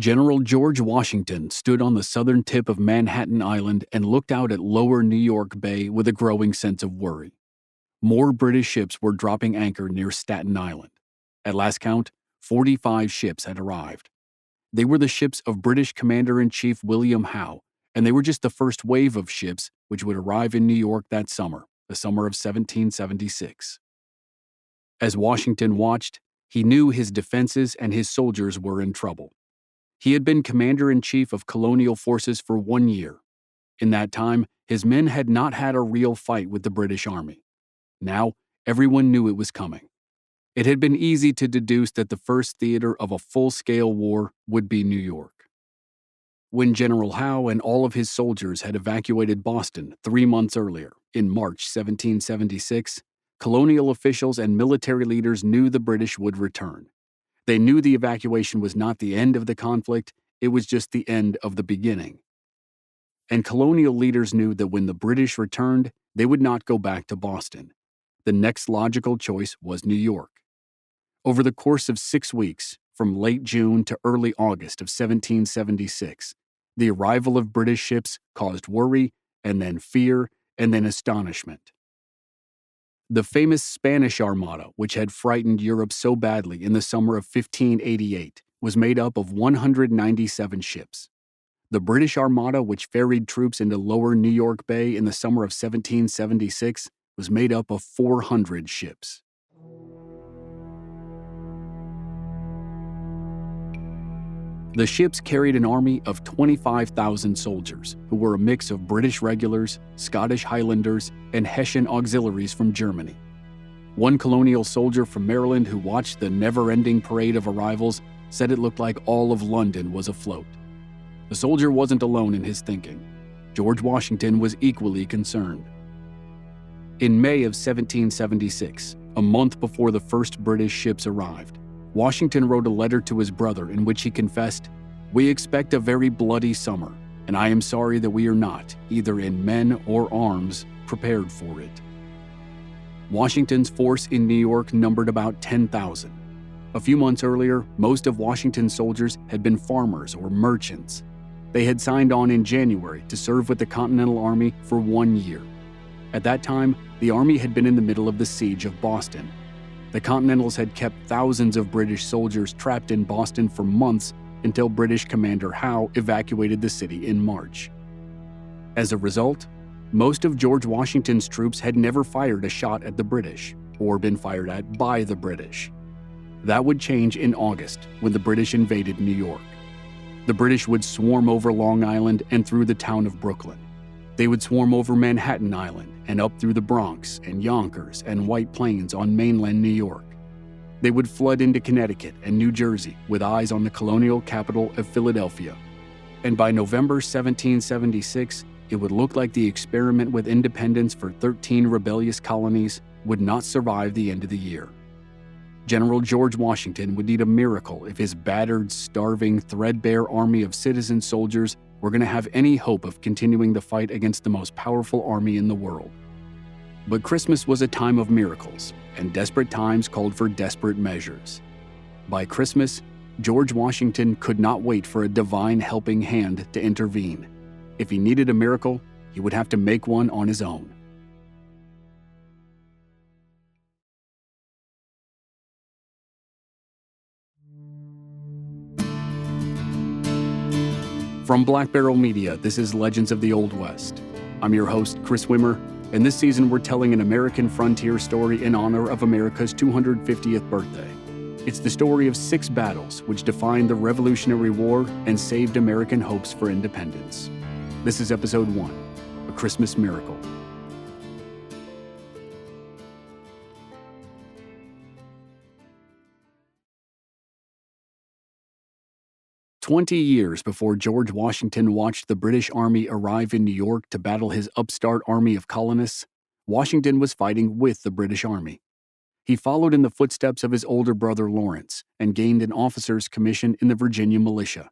General George Washington stood on the southern tip of Manhattan Island and looked out at lower New York Bay with a growing sense of worry. More British ships were dropping anchor near Staten Island. At last count, 45 ships had arrived. They were the ships of British Commander-in-Chief William Howe, and they were just the first wave of ships which would arrive in New York that summer, the summer of 1776. As Washington watched, he knew his defenses and his soldiers were in trouble. He had been Commander-in-Chief of colonial forces for 1 year. In that time, his men had not had a real fight with the British Army. Now, everyone knew it was coming. It had been easy to deduce that the first theater of a full-scale war would be New York. When General Howe and all of his soldiers had evacuated Boston 3 months earlier, in March 1776, colonial officials and military leaders knew the British would return. They knew the evacuation was not the end of the conflict, it was just the end of the beginning. And colonial leaders knew that when the British returned, they would not go back to Boston. The next logical choice was New York. Over the course of 6 weeks, from late June to early August of 1776, the arrival of British ships caused worry, and then fear, and then astonishment. The famous Spanish Armada, which had frightened Europe so badly in the summer of 1588, was made up of 197 ships. The British Armada, which ferried troops into lower New York Bay in the summer of 1776, was made up of 400 ships. The ships carried an army of 25,000 soldiers, who were a mix of British regulars, Scottish Highlanders, and Hessian auxiliaries from Germany. One colonial soldier from Maryland who watched the never-ending parade of arrivals said it looked like all of London was afloat. The soldier wasn't alone in his thinking. George Washington was equally concerned. In May of 1776, a month before the first British ships arrived, Washington wrote a letter to his brother in which he confessed, "We expect a very bloody summer, and I am sorry that we are not, either in men or arms, prepared for it." Washington's force in New York numbered about 10,000. A few months earlier, most of Washington's soldiers had been farmers or merchants. They had signed on in January to serve with the Continental Army for 1 year. At that time, the Army had been in the middle of the siege of Boston. The Continentals had kept thousands of British soldiers trapped in Boston for months until British Commander Howe evacuated the city in March. As a result, most of George Washington's troops had never fired a shot at the British, or been fired at by the British. That would change in August, when the British invaded New York. The British would swarm over Long Island and through the town of Brooklyn. They would swarm over Manhattan Island and up through the Bronx and Yonkers and White Plains on mainland New York. They would flood into Connecticut and New Jersey with eyes on the colonial capital of Philadelphia. And by November 1776, it would look like the experiment with independence for 13 rebellious colonies would not survive the end of the year. General George Washington would need a miracle if his battered, starving, threadbare army of citizen soldiers were going to have any hope of continuing the fight against the most powerful army in the world. But Christmas was a time of miracles, and desperate times called for desperate measures. By Christmas, George Washington could not wait for a divine helping hand to intervene. If he needed a miracle, he would have to make one on his own. From Black Barrel Media, this is Legends of the Old West. I'm your host, Chris Wimmer, and this season we're telling an American frontier story in honor of America's 250th birthday. It's the story of 6 battles which defined the Revolutionary War and saved American hopes for independence. This is Episode 1, A Christmas Miracle. 20 years before George Washington watched the British Army arrive in New York to battle his upstart army of colonists, Washington was fighting with the British Army. He followed in the footsteps of his older brother Lawrence and gained an officer's commission in the Virginia militia.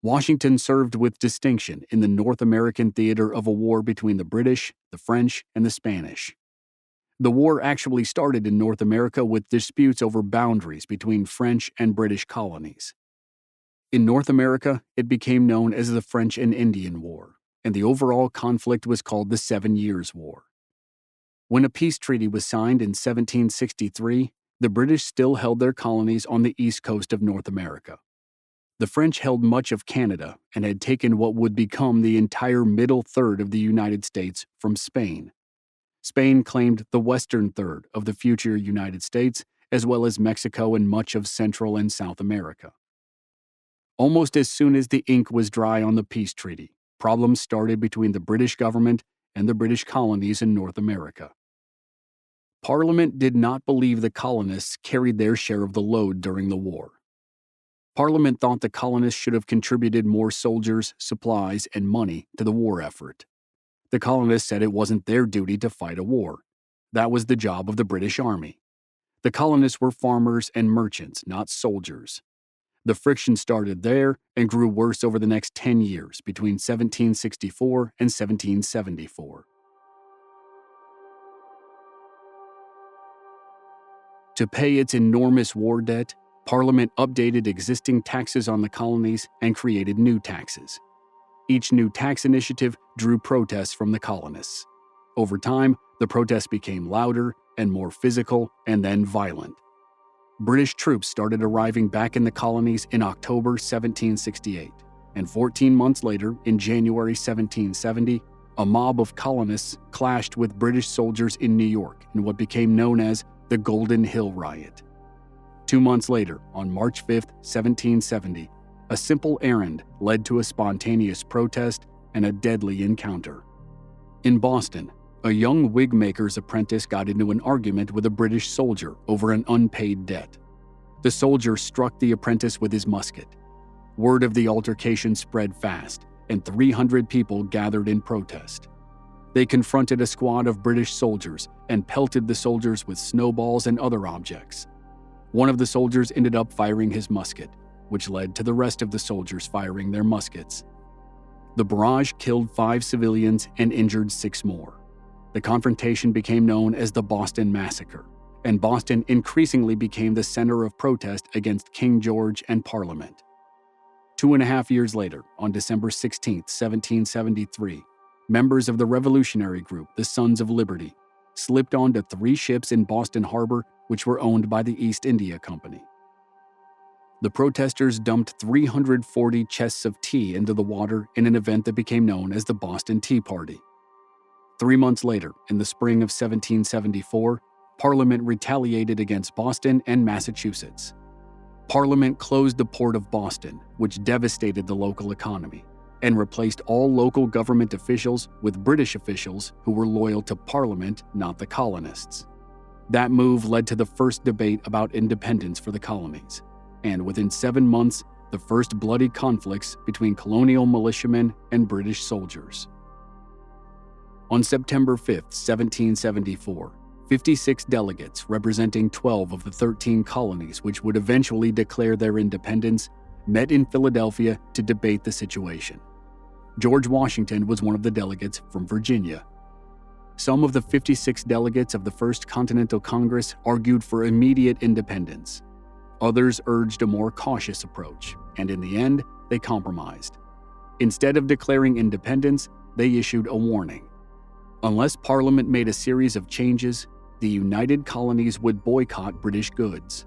Washington served with distinction in the North American theater of a war between the British, the French, and the Spanish. The war actually started in North America with disputes over boundaries between French and British colonies. In North America, it became known as the French and Indian War, and the overall conflict was called the 7 Years' War. When a peace treaty was signed in 1763, the British still held their colonies on the east coast of North America. The French held much of Canada and had taken what would become the entire middle third of the United States from Spain. Spain claimed the western third of the future United States, as well as Mexico and much of Central and South America. Almost as soon as the ink was dry on the peace treaty, problems started between the British government and the British colonies in North America. Parliament did not believe the colonists carried their share of the load during the war. Parliament thought the colonists should have contributed more soldiers, supplies, and money to the war effort. The colonists said it wasn't their duty to fight a war. That was the job of the British Army. The colonists were farmers and merchants, not soldiers. The friction started there and grew worse over the next 10 years between 1764 and 1774. To pay its enormous war debt, Parliament updated existing taxes on the colonies and created new taxes. Each new tax initiative drew protests from the colonists. Over time, the protests became louder and more physical and then violent. British troops started arriving back in the colonies in October 1768, and 14 months later, in January 1770, a mob of colonists clashed with British soldiers in New York in what became known as the Golden Hill Riot. 2 months later, on March 5, 1770, a simple errand led to a spontaneous protest and a deadly encounter. In Boston, a young wig maker's apprentice got into an argument with a British soldier over an unpaid debt. The soldier struck the apprentice with his musket. Word of the altercation spread fast, and 300 people gathered in protest. They confronted a squad of British soldiers and pelted the soldiers with snowballs and other objects. One of the soldiers ended up firing his musket, which led to the rest of the soldiers firing their muskets. The barrage killed 5 civilians and injured 6 more. The confrontation became known as the Boston Massacre, and Boston increasingly became the center of protest against King George and Parliament. 2.5 years later, on December 16, 1773, members of the revolutionary group, the Sons of Liberty, slipped onto 3 ships in Boston Harbor which were owned by the East India Company. The protesters dumped 340 chests of tea into the water in an event that became known as the Boston Tea Party. 3 months later, in the spring of 1774, Parliament retaliated against Boston and Massachusetts. Parliament closed the port of Boston, which devastated the local economy, and replaced all local government officials with British officials who were loyal to Parliament, not the colonists. That move led to the first debate about independence for the colonies, and within 7 months, the first bloody conflicts between colonial militiamen and British soldiers. On September 5, 1774, 56 delegates representing 12 of the 13 colonies which would eventually declare their independence met in Philadelphia to debate the situation. George Washington was one of the delegates from Virginia. Some of the 56 delegates of the First Continental Congress argued for immediate independence. Others urged a more cautious approach, and in the end, they compromised. Instead of declaring independence, they issued a warning. Unless Parliament made a series of changes, the United Colonies would boycott British goods.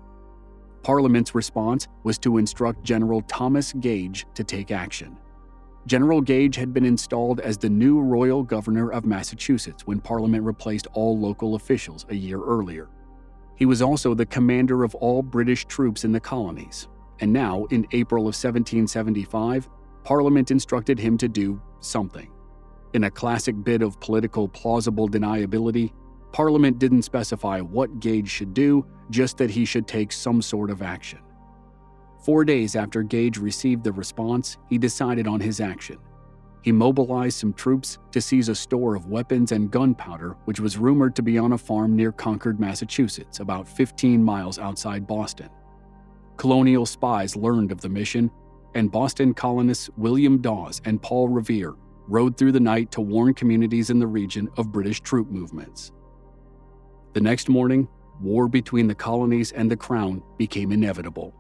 Parliament's response was to instruct General Thomas Gage to take action. General Gage had been installed as the new royal governor of Massachusetts when Parliament replaced all local officials a year earlier. He was also the commander of all British troops in the colonies, and now, in April of 1775, Parliament instructed him to do something. In a classic bit of political plausible deniability, Parliament didn't specify what Gage should do, just that he should take some sort of action. 4 days after Gage received the response, he decided on his action. He mobilized some troops to seize a store of weapons and gunpowder which was rumored to be on a farm near Concord, Massachusetts, about 15 miles outside Boston. Colonial spies learned of the mission, and Boston colonists William Dawes and Paul Revere rode through the night to warn communities in the region of British troop movements. The next morning, war between the colonies and the Crown became inevitable.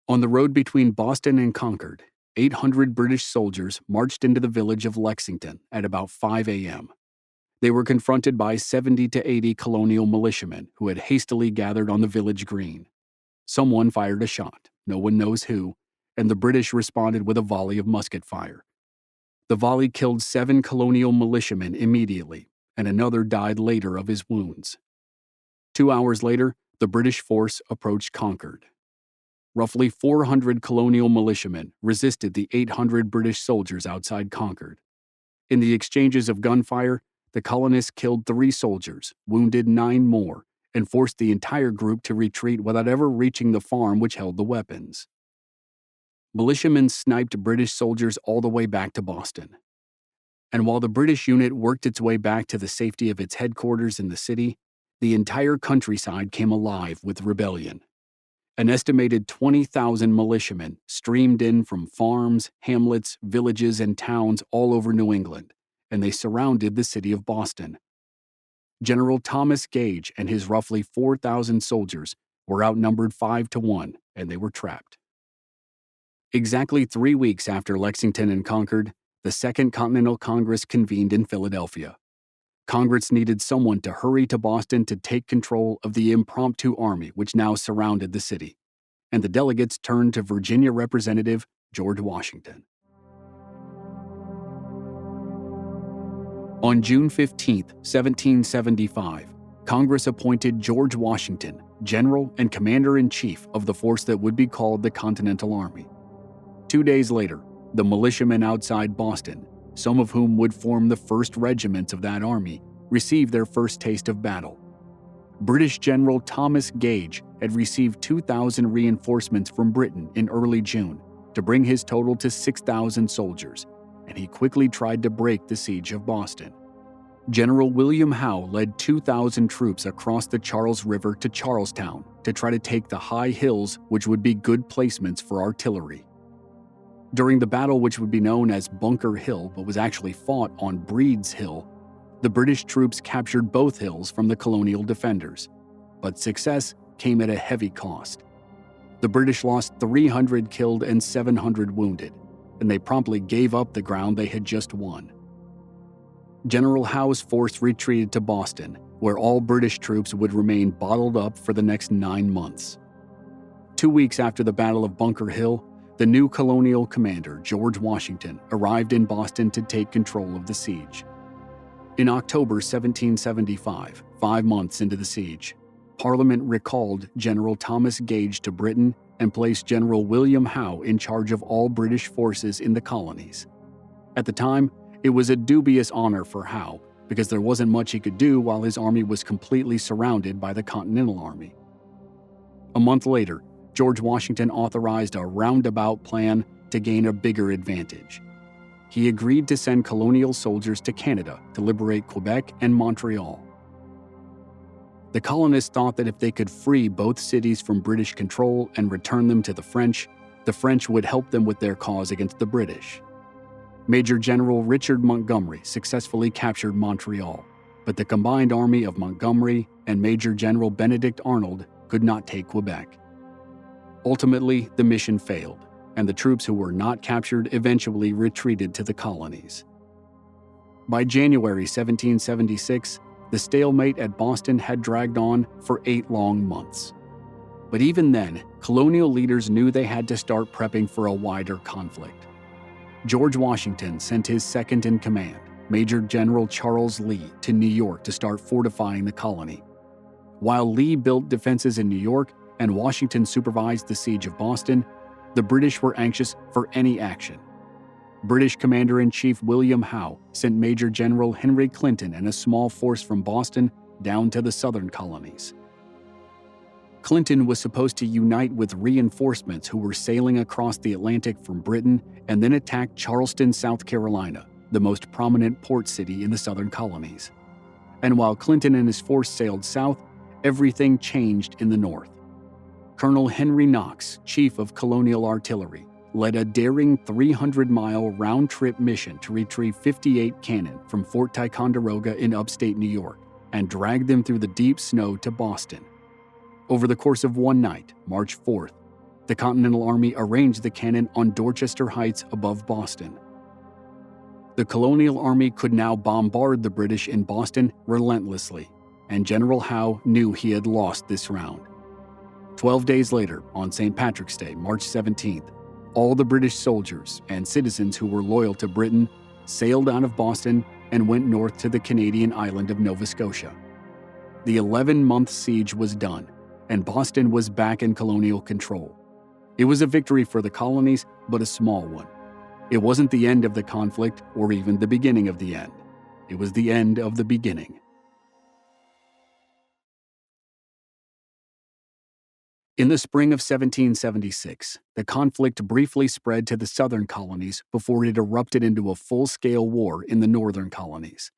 On the road between Boston and Concord, 800 British soldiers marched into the village of Lexington at about 5 a.m. They were confronted by 70 to 80 colonial militiamen who had hastily gathered on the village green. Someone fired a shot, no one knows who, and the British responded with a volley of musket fire. The volley killed 7 colonial militiamen immediately, and another died later of his wounds. 2 hours later, the British force approached Concord. Roughly 400 colonial militiamen resisted the 800 British soldiers outside Concord. In the exchanges of gunfire, the colonists killed 3 soldiers, wounded 9 more, and forced the entire group to retreat without ever reaching the farm which held the weapons. Militiamen sniped British soldiers all the way back to Boston. And while the British unit worked its way back to the safety of its headquarters in the city, the entire countryside came alive with rebellion. An estimated 20,000 militiamen streamed in from farms, hamlets, villages, and towns all over New England, and they surrounded the city of Boston. General Thomas Gage and his roughly 4,000 soldiers were outnumbered 5 to 1, and they were trapped. Exactly 3 weeks after Lexington and Concord, the Second Continental Congress convened in Philadelphia. Congress needed someone to hurry to Boston to take control of the impromptu army which now surrounded the city, and the delegates turned to Virginia Representative George Washington. On June 15, 1775, Congress appointed George Washington general and commander-in-chief of the force that would be called the Continental Army. 2 days later, the militiamen outside Boston, some of whom would form the first regiments of that army, received their first taste of battle. British General Thomas Gage had received 2,000 reinforcements from Britain in early June to bring his total to 6,000 soldiers, and he quickly tried to break the siege of Boston. General William Howe led 2,000 troops across the Charles River to Charlestown to try to take the high hills which would be good placements for artillery. During the battle which would be known as Bunker Hill but was actually fought on Breed's Hill, the British troops captured both hills from the colonial defenders, but success came at a heavy cost. The British lost 300 killed and 700 wounded, and they promptly gave up the ground they had just won. General Howe's force retreated to Boston, where all British troops would remain bottled up for the next 9 months. 2 weeks after the Battle of Bunker Hill, the new colonial commander, George Washington, arrived in Boston to take control of the siege. In October 1775, 5 months into the siege, Parliament recalled General Thomas Gage to Britain and placed General William Howe in charge of all British forces in the colonies. At the time, it was a dubious honor for Howe because there wasn't much he could do while his army was completely surrounded by the Continental Army. A month later, George Washington authorized a roundabout plan to gain a bigger advantage. He agreed to send colonial soldiers to Canada to liberate Quebec and Montreal. The colonists thought that if they could free both cities from British control and return them to the French would help them with their cause against the British. Major General Richard Montgomery successfully captured Montreal, but the combined army of Montgomery and Major General Benedict Arnold could not take Quebec. Ultimately, the mission failed, and the troops who were not captured eventually retreated to the colonies. By January 1776, the stalemate at Boston had dragged on for 8 long months. But even then, colonial leaders knew they had to start prepping for a wider conflict. George Washington sent his second-in-command, Major General Charles Lee, to New York to start fortifying the colony. While Lee built defenses in New York and Washington supervised the siege of Boston, the British were anxious for any action. British Commander-in-Chief William Howe sent Major General Henry Clinton and a small force from Boston down to the southern colonies. Clinton was supposed to unite with reinforcements who were sailing across the Atlantic from Britain and then attack Charleston, South Carolina, the most prominent port city in the southern colonies. And while Clinton and his force sailed south, everything changed in the north. Colonel Henry Knox, chief of colonial artillery, led a daring 300-mile round-trip mission to retrieve 58 cannon from Fort Ticonderoga in upstate New York and drag them through the deep snow to Boston. Over the course of one night, March 4th, The Continental Army arranged the cannon on Dorchester Heights above Boston. The Colonial Army could now bombard the British in Boston relentlessly, and General Howe knew he had lost this round. 12 days later, on St. Patrick's Day, March 17th, all the British soldiers and citizens who were loyal to Britain sailed out of Boston and went north to the Canadian island of Nova Scotia. The 11-month siege was done, and Boston was back in colonial control. It was a victory for the colonies, but a small one. It wasn't the end of the conflict or even the beginning of the end. It was the end of the beginning. In the spring of 1776, the conflict briefly spread to the southern colonies before it erupted into a full-scale war in the northern colonies.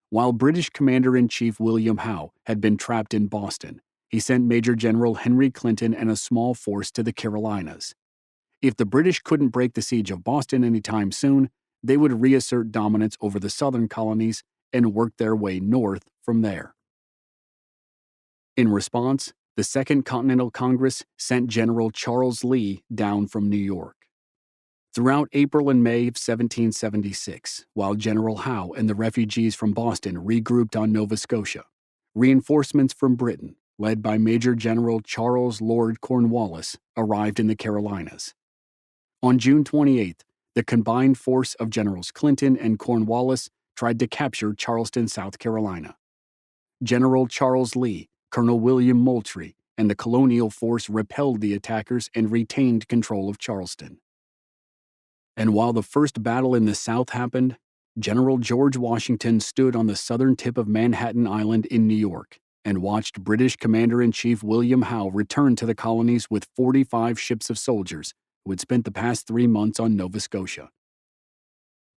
While British Commander-in-Chief William Howe had been trapped in Boston, he sent Major General Henry Clinton and a small force to the Carolinas. If the British couldn't break the siege of Boston anytime soon, they would reassert dominance over the southern colonies and work their way north from there. In response, the Second Continental Congress sent General Charles Lee down from New York. Throughout April and May of 1776, while General Howe and the refugees from Boston regrouped on Nova Scotia, reinforcements from Britain, led by Major General Charles Lord Cornwallis, arrived in the Carolinas. On June 28th, the combined force of Generals Clinton and Cornwallis tried to capture Charleston, South Carolina. General Charles Lee, Colonel William Moultrie, and the colonial force repelled the attackers and retained control of Charleston. And while the first battle in the South happened, General George Washington stood on the southern tip of Manhattan Island in New York and watched British Commander-in-Chief William Howe return to the colonies with 45 ships of soldiers who had spent the past 3 months on Nova Scotia.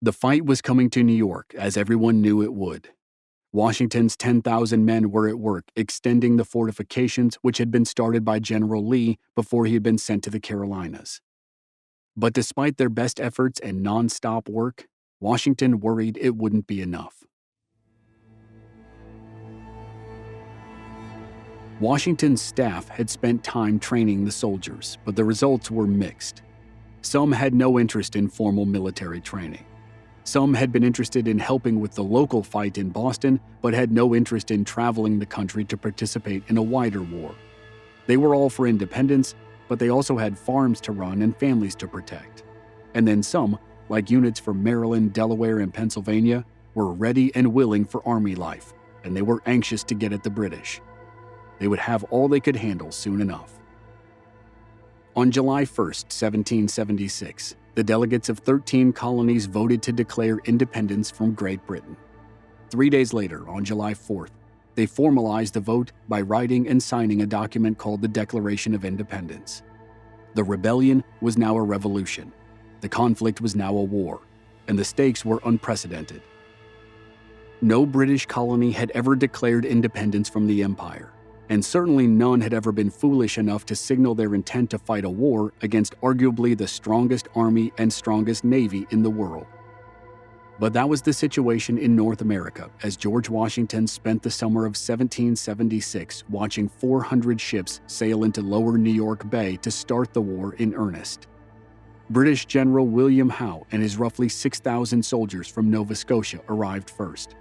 The fight was coming to New York, as everyone knew it would. Washington's 10,000 men were at work extending the fortifications which had been started by General Lee before he had been sent to the Carolinas. But despite their best efforts and non-stop work, Washington worried it wouldn't be enough. Washington's staff had spent time training the soldiers, but the results were mixed. Some had no interest in formal military training. Some had been interested in helping with the local fight in Boston, but had no interest in traveling the country to participate in a wider war. They were all for independence, but they also had farms to run and families to protect. And then some, like units from Maryland, Delaware, and Pennsylvania, were ready and willing for army life, and they were anxious to get at the British. They would have all they could handle soon enough. On July 1st, 1776, the delegates of 13 colonies voted to declare independence from Great Britain. 3 days later, on July 4th, they formalized the vote by writing and signing a document called the Declaration of Independence. The rebellion was now a revolution. The conflict was now a war, and the stakes were unprecedented. No British colony had ever declared independence from the Empire, and certainly none had ever been foolish enough to signal their intent to fight a war against arguably the strongest army and strongest navy in the world. But that was the situation in North America as George Washington spent the summer of 1776 watching 400 ships sail into lower New York Bay to start the war in earnest. British General William Howe and his roughly 6,000 soldiers from Nova Scotia arrived first.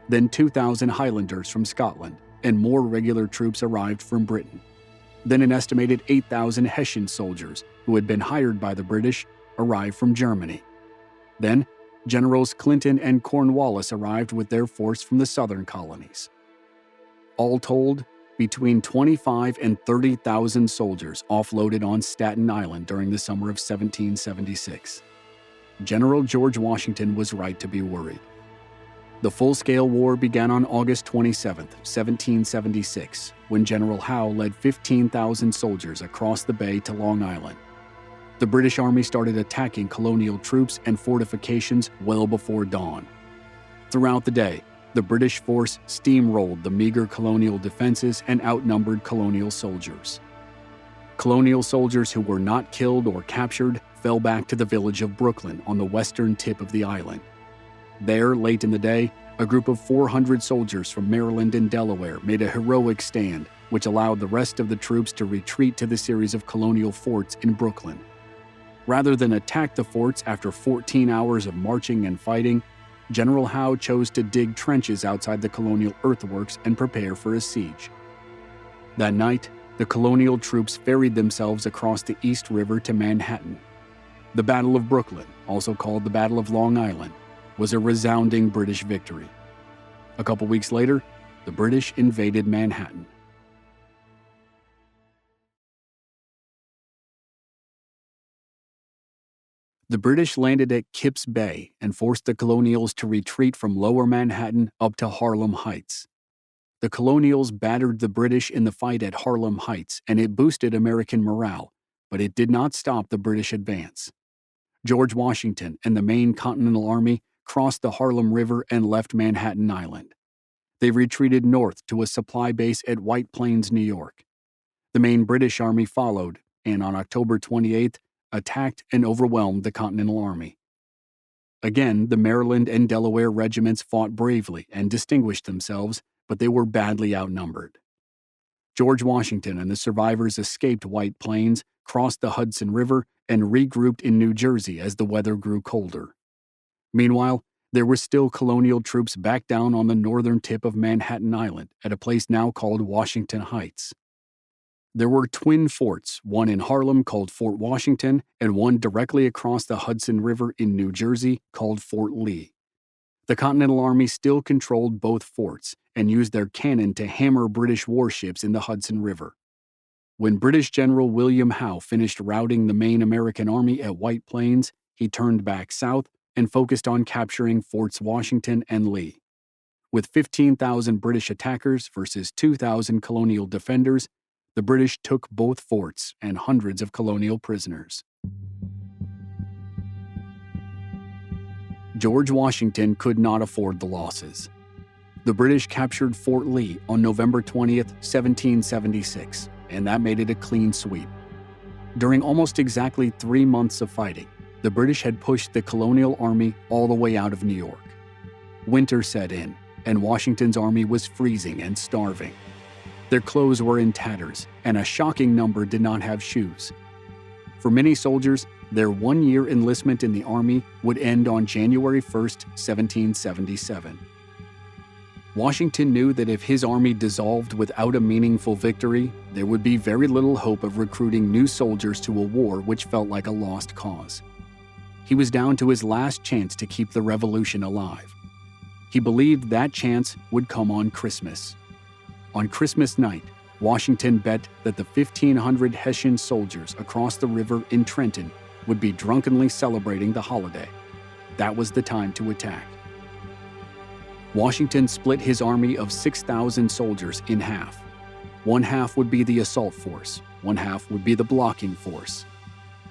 Then 2,000 Highlanders from Scotland, and more regular troops arrived from Britain. Then an estimated 8,000 Hessian soldiers, who had been hired by the British, arrived from Germany. Then, Generals Clinton and Cornwallis arrived with their force from the southern colonies. All told, between 25,000 and 30,000 soldiers offloaded on Staten Island during the summer of 1776. General George Washington was right to be worried. The full-scale war began on August 27, 1776, when General Howe led 15,000 soldiers across the bay to Long Island. The British Army started attacking colonial troops and fortifications well before dawn. Throughout the day, the British force steamrolled the meager colonial defenses and outnumbered colonial soldiers. Colonial soldiers who were not killed or captured fell back to the village of Brooklyn on the western tip of the island. There, late in the day, a group of 400 soldiers from Maryland and Delaware made a heroic stand which allowed the rest of the troops to retreat to the series of colonial forts in Brooklyn. Rather than attack the forts after 14 hours of marching and fighting, General Howe chose to dig trenches outside the colonial earthworks and prepare for a siege. That night, the colonial troops ferried themselves across the East River to Manhattan. The Battle of Brooklyn, also called the Battle of Long Island, was a resounding British victory. A couple weeks later, the British invaded Manhattan. The British landed at Kip's Bay and forced the Colonials to retreat from Lower Manhattan up to Harlem Heights. The Colonials battered the British in the fight at Harlem Heights, and it boosted American morale, but it did not stop the British advance. George Washington and the main Continental Army crossed the Harlem River and left Manhattan Island. They retreated north to a supply base at White Plains, New York. The main British Army followed, and on October 28th, attacked and overwhelmed the Continental Army. Again, the Maryland and Delaware regiments fought bravely and distinguished themselves, but they were badly outnumbered. George Washington and the survivors escaped White Plains, crossed the Hudson River, and regrouped in New Jersey as the weather grew colder. Meanwhile, there were still colonial troops back down on the northern tip of Manhattan Island at a place now called Washington Heights. There were twin forts, one in Harlem called Fort Washington and one directly across the Hudson River in New Jersey called Fort Lee. The Continental Army still controlled both forts and used their cannon to hammer British warships in the Hudson River. When British General William Howe finished routing the main American army at White Plains, he turned back south and focused on capturing Forts Washington and Lee. With 15,000 British attackers versus 2,000 colonial defenders, the British took both forts and hundreds of colonial prisoners. George Washington could not afford the losses. The British captured Fort Lee on November 20, 1776, and that made it a clean sweep. During almost exactly 3 months of fighting, the British had pushed the colonial army all the way out of New York. Winter set in, and Washington's army was freezing and starving. Their clothes were in tatters, and a shocking number did not have shoes. For many soldiers, their 1-year enlistment in the army would end on January 1, 1777. Washington knew that if his army dissolved without a meaningful victory, there would be very little hope of recruiting new soldiers to a war which felt like a lost cause. He was down to his last chance to keep the revolution alive. He believed that chance would come on Christmas. On Christmas night, Washington bet that the 1,500 Hessian soldiers across the river in Trenton would be drunkenly celebrating the holiday. That was the time to attack. Washington split his army of 6,000 soldiers in half. One half would be the assault force, one half would be the blocking force.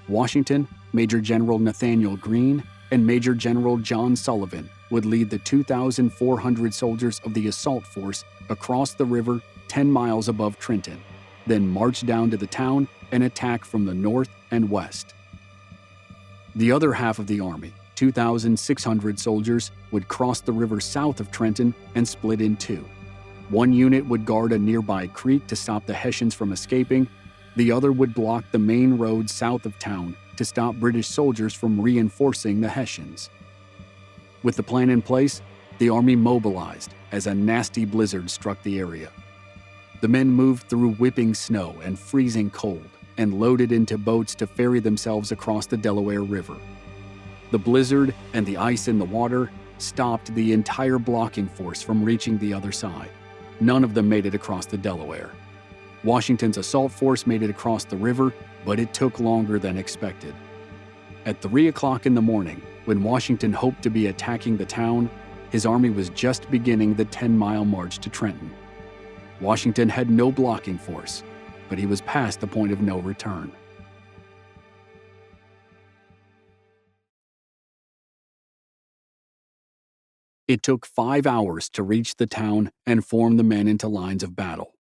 Washington, Major General Nathaniel Greene, and Major General John Sullivan would lead the 2,400 soldiers of the assault force across the river 10 miles above Trenton, then march down to the town and attack from the north and west. The other half of the army, 2,600 soldiers, would cross the river south of Trenton and split in two. One unit would guard a nearby creek to stop the Hessians from escaping. The other would block the main road south of town to stop British soldiers from reinforcing the Hessians. With the plan in place, the army mobilized as a nasty blizzard struck the area. The men moved through whipping snow and freezing cold and loaded into boats to ferry themselves across the Delaware River. The blizzard and the ice in the water stopped the entire blocking force from reaching the other side. None of them made it across the Delaware. Washington's assault force made it across the river, but it took longer than expected. At 3 o'clock in the morning, when Washington hoped to be attacking the town, his army was just beginning the 10-mile march to Trenton. Washington had no blocking force, but he was past the point of no return. It took 5 hours to reach the town and form the men into lines of battle.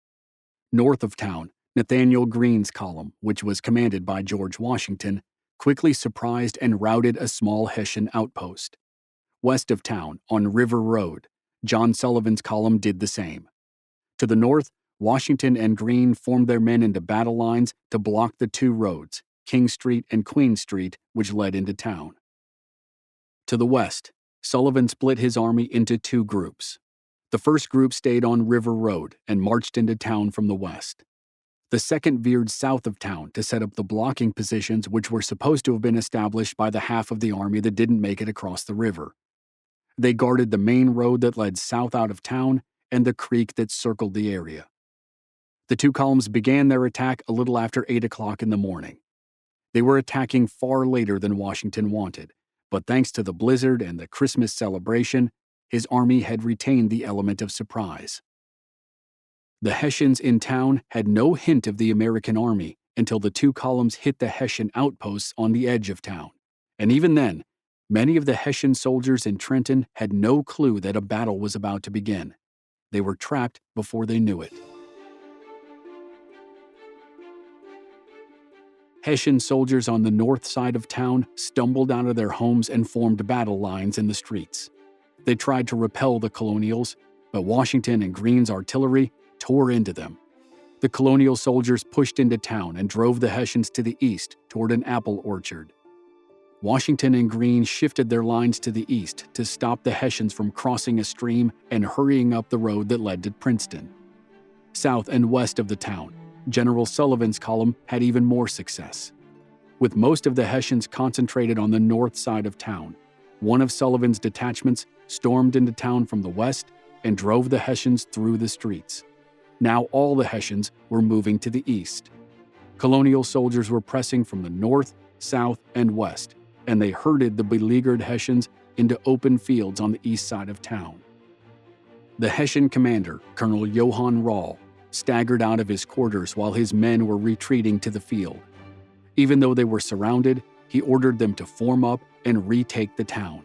North of town, Nathaniel Greene's column, which was commanded by George Washington, quickly surprised and routed a small Hessian outpost. West of town, on River Road, John Sullivan's column did the same. To the north, Washington and Greene formed their men into battle lines to block the two roads, King Street and Queen Street, which led into town. To the west, Sullivan split his army into two groups. The first group stayed on River Road and marched into town from the west. The second veered south of town to set up the blocking positions which were supposed to have been established by the half of the army that didn't make it across the river. They guarded the main road that led south out of town and the creek that circled the area. The two columns began their attack a little after 8 o'clock in the morning. They were attacking far later than Washington wanted, but thanks to the blizzard and the Christmas celebration, his army had retained the element of surprise. The Hessians in town had no hint of the American army until the two columns hit the Hessian outposts on the edge of town, and even then, many of the Hessian soldiers in Trenton had no clue that a battle was about to begin. They were trapped before they knew it. Hessian soldiers on the north side of town stumbled out of their homes and formed battle lines in the streets. They tried to repel the Colonials, but Washington and Greene's artillery tore into them. The Colonial soldiers pushed into town and drove the Hessians to the east toward an apple orchard. Washington and Greene shifted their lines to the east to stop the Hessians from crossing a stream and hurrying up the road that led to Princeton. South and west of the town, General Sullivan's column had even more success. With most of the Hessians concentrated on the north side of town, one of Sullivan's detachments stormed into town from the west and drove the Hessians through the streets. Now all the Hessians were moving to the east. Colonial soldiers were pressing from the north, south, and west, and they herded the beleaguered Hessians into open fields on the east side of town. The Hessian commander, Colonel Johann Rall, staggered out of his quarters while his men were retreating to the field. Even though they were surrounded, he ordered them to form up and retake the town.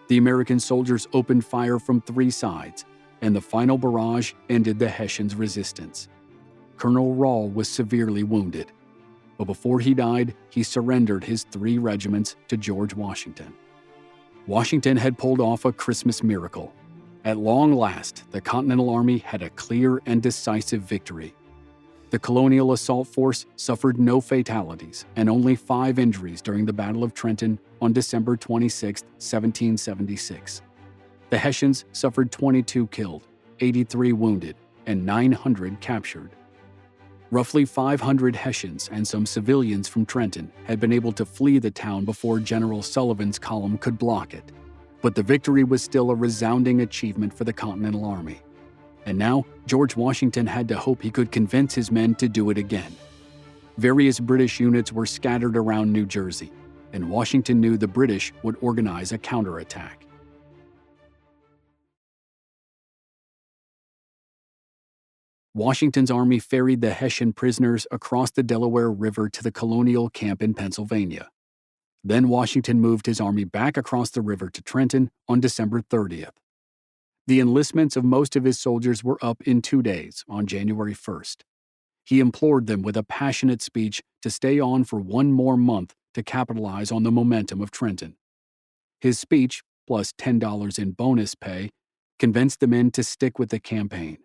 The American soldiers opened fire from 3 sides, and the final barrage ended the Hessians' resistance. Colonel Rall was severely wounded, but before he died, he surrendered his 3 regiments to George Washington. Washington had pulled off a Christmas miracle. At long last, the Continental Army had a clear and decisive victory. The Colonial assault force suffered no fatalities and only 5 injuries during the Battle of Trenton on December 26, 1776. The Hessians suffered 22 killed, 83 wounded, and 900 captured. Roughly 500 Hessians and some civilians from Trenton had been able to flee the town before General Sullivan's column could block it. But the victory was still a resounding achievement for the Continental Army. And now, George Washington had to hope he could convince his men to do it again. Various British units were scattered around New Jersey, and Washington knew the British would organize a counterattack. Washington's army ferried the Hessian prisoners across the Delaware River to the Colonial camp in Pennsylvania. Then Washington moved his army back across the river to Trenton on December 30th. The enlistments of most of his soldiers were up in 2 days, on January 1st. He implored them with a passionate speech to stay on for 1 more month to capitalize on the momentum of Trenton. His speech, plus $10 in bonus pay, convinced the men to stick with the campaign.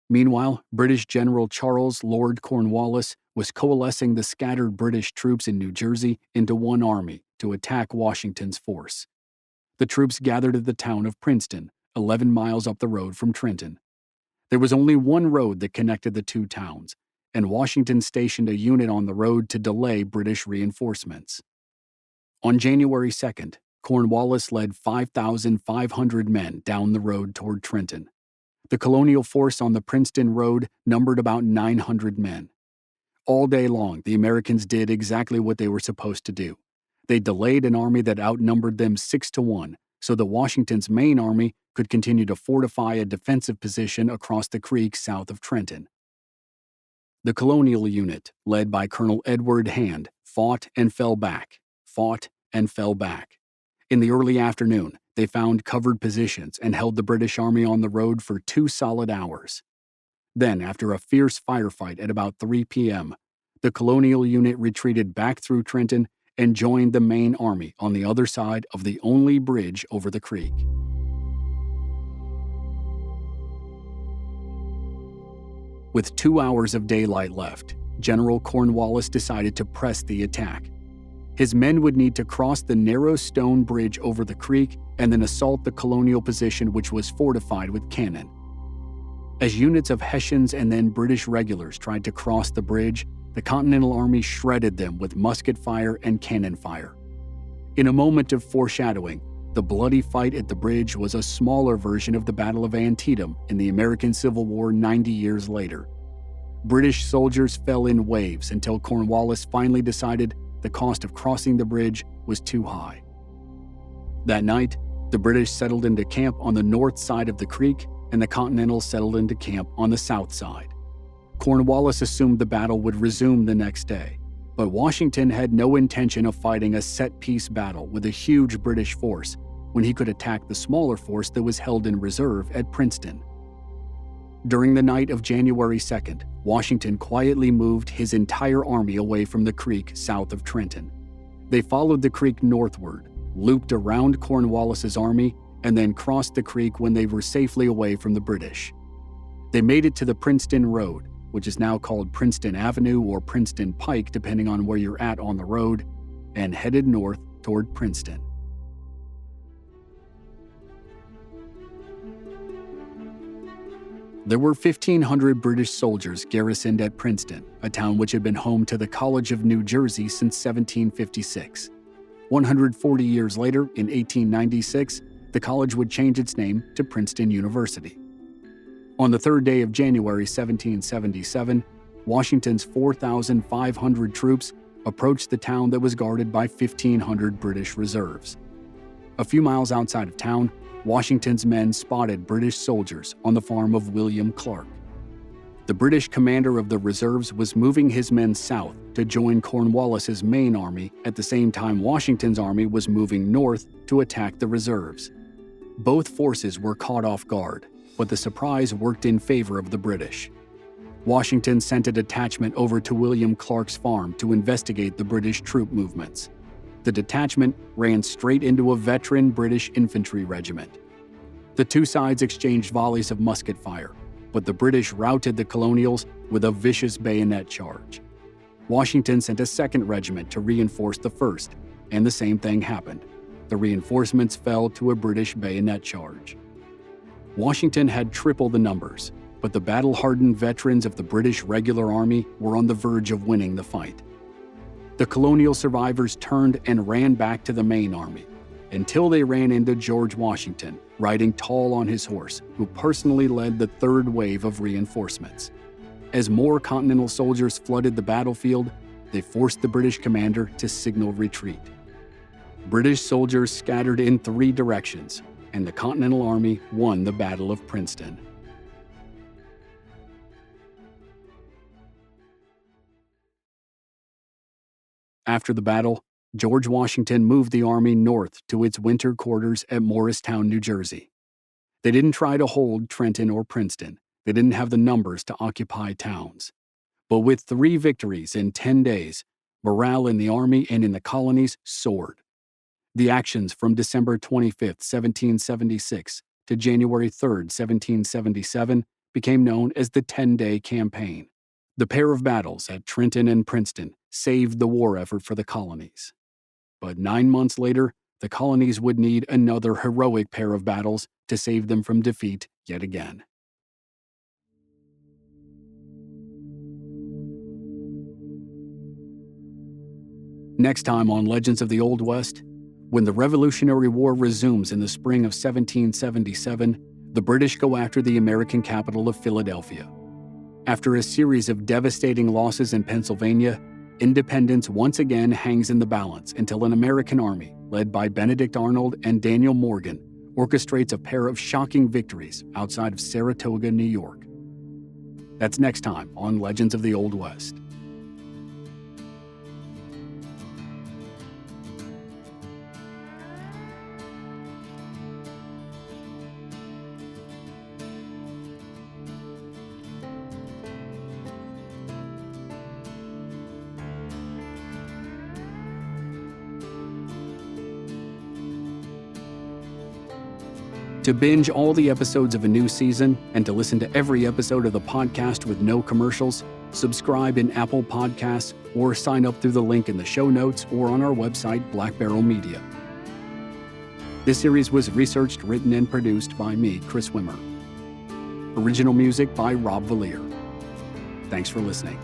Meanwhile, British General Charles Lord Cornwallis was coalescing the scattered British troops in New Jersey into one army to attack Washington's force. The troops gathered at the town of Princeton, 11 miles up the road from Trenton. There was only one road that connected the two towns, and Washington stationed a unit on the road to delay British reinforcements. On January 2nd, Cornwallis led 5,500 men down the road toward Trenton. The Colonial force on the Princeton Road numbered about 900 men. All day long, the Americans did exactly what they were supposed to do. They delayed an army that outnumbered them 6-1, so that Washington's main army could continue to fortify a defensive position across the creek south of Trenton. The Colonial unit, led by Colonel Edward Hand, fought and fell back, fought and fell back. In the early afternoon, they found covered positions and held the British Army on the road for 2 solid hours. Then, after a fierce firefight at about 3 p.m., the Colonial unit retreated back through Trenton and joined the main army on the other side of the only bridge over the creek. With 2 hours of daylight left, General Cornwallis decided to press the attack. His men would need to cross the narrow stone bridge over the creek and then assault the colonial position, which was fortified with cannon. As units of Hessians and then British regulars tried to cross the bridge, the Continental Army shredded them with musket fire and cannon fire. In a moment of foreshadowing, the bloody fight at the bridge was a smaller version of the Battle of Antietam in the American Civil War 90 years later. British soldiers fell in waves until Cornwallis finally decided the cost of crossing the bridge was too high. That night, the British settled into camp on the north side of the creek, and the Continentals settled into camp on the south side. Cornwallis assumed the battle would resume the next day, but Washington had no intention of fighting a set-piece battle with a huge British force when he could attack the smaller force that was held in reserve at Princeton. During the night of January 2nd, Washington quietly moved his entire army away from the creek south of Trenton. They followed the creek northward, looped around Cornwallis's army, and then crossed the creek when they were safely away from the British. They made it to the Princeton Road, which is now called Princeton Avenue or Princeton Pike depending on where you're at on the road, and headed north toward Princeton. There were 1,500 British soldiers garrisoned at Princeton, a town which had been home to the College of New Jersey since 1756. 140 years later, in 1896, the college would change its name to Princeton University. On the third day of January 1777, Washington's 4,500 troops approached the town that was guarded by 1,500 British reserves. A few miles outside of town, Washington's men spotted British soldiers on the farm of William Clark. The British commander of the reserves was moving his men south to join Cornwallis's main army at the same time Washington's army was moving north to attack the reserves. Both forces were caught off guard, but the surprise worked in favor of the British. Washington sent a detachment over to William Clark's farm to investigate the British troop movements. The detachment ran straight into a veteran British infantry regiment. The two sides exchanged volleys of musket fire, but the British routed the Colonials with a vicious bayonet charge. Washington sent a second regiment to reinforce the first, and the same thing happened. The reinforcements fell to a British bayonet charge. Washington had triple the numbers, but the battle-hardened veterans of the British regular army were on the verge of winning the fight. The colonial survivors turned and ran back to the main army, until they ran into George Washington, riding tall on his horse, who personally led the third wave of reinforcements. As more Continental soldiers flooded the battlefield, they forced the British commander to signal retreat. British soldiers scattered in 3 directions, and the Continental Army won the Battle of Princeton. After the battle, George Washington moved the army north to its winter quarters at Morristown, New Jersey. They didn't try to hold Trenton or Princeton. They didn't have the numbers to occupy towns. But with 3 victories in 10 days, morale in the army and in the colonies soared. The actions from December 25, 1776 to January 3, 1777 became known as the 10-Day Campaign. The pair of battles at Trenton and Princeton saved the war effort for the colonies. But 9 months later, the colonies would need another heroic pair of battles to save them from defeat yet again. Next time on Legends of the Old West, when the Revolutionary War resumes in the spring of 1777, the British go after the American capital of Philadelphia. After a series of devastating losses in Pennsylvania, independence once again hangs in the balance until an American army, led by Benedict Arnold and Daniel Morgan, orchestrates a pair of shocking victories outside of Saratoga, New York. That's next time on Legends of the Old West. To binge all the episodes of a new season and to listen to every episode of the podcast with no commercials, subscribe in Apple Podcasts or sign up through the link in the show notes or on our website, Black Barrel Media. This series was researched, written, and produced by me, Chris Wimmer. Original music by Rob Valier. Thanks for listening.